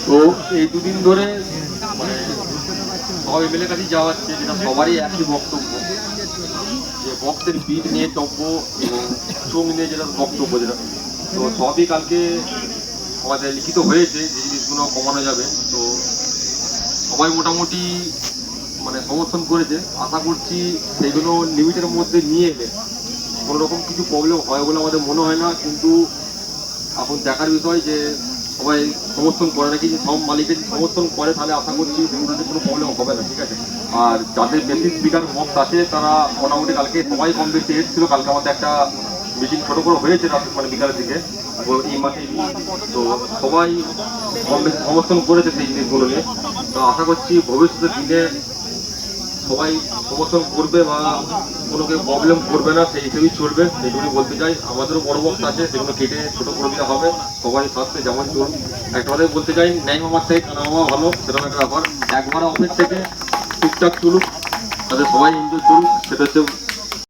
তো এই দুদিন ধরে মানে সব এমএলএ কাছে যাওয়া হচ্ছে, যেটা সবারই একই বক্তব্য যে বক্সের বিট নিয়ে টব্য এবং চোখ নিয়ে যেটা বক্তব্য যেটা, তো সবই কালকে আমাদের লিখিত হয়েছে যে জিনিসগুলো কমানো যাবে। তো সবাই মোটামুটি মানে সমর্থন করেছে। আশা করছি সেইগুলো লিমিটের মধ্যে নিয়ে এলে কোনো রকম কিছু প্রবলেম হয় বলে আমাদের মনে হয় না, কিন্তু এখন দেখার বিষয় যে সবাই সমর্থন করে নাকি। যে সব মালিকের সমর্থন করে তাহলে আশা করছি সেগুলোতে কোনো প্রবলেম হবে না, ঠিক আছে। আর যাদের বেশি স্পিকার বক্স আছে তারা মোটামুটি কালকে সবাই কম বেশি এসেছিল। কালকে আমাদের একটা মিটিং ছোটো করে হয়েছে রাত মানে বিকালের দিকে এই মাসে। তো সবাই কম বেশি সমর্থন করেছে সেই জিনিসগুলো নিয়ে। তো আশা করছি ভবিষ্যতের দিনে সবাই সমর্থন করবে বা কোনো কেউ প্রবলেম করবে না, সেই হিসেবেই চলবে। সেগুলি বলতে চাই। আমাদেরও বড় বক্স আছে, সেগুলো কেটে ছোটো করে দেওয়া হবে। সবাই স্বাস্থ্যে যেমন চলুন। একটা কথাই বলতে চাই, ন্যায় মামার থেকে কানা মামা ভালো, সেরকম একটা ব্যাপার। একবার অফিস থেকে ঠিকঠাক চলুক, তাদের সবাই এনজয় করুক, সেটা হচ্ছে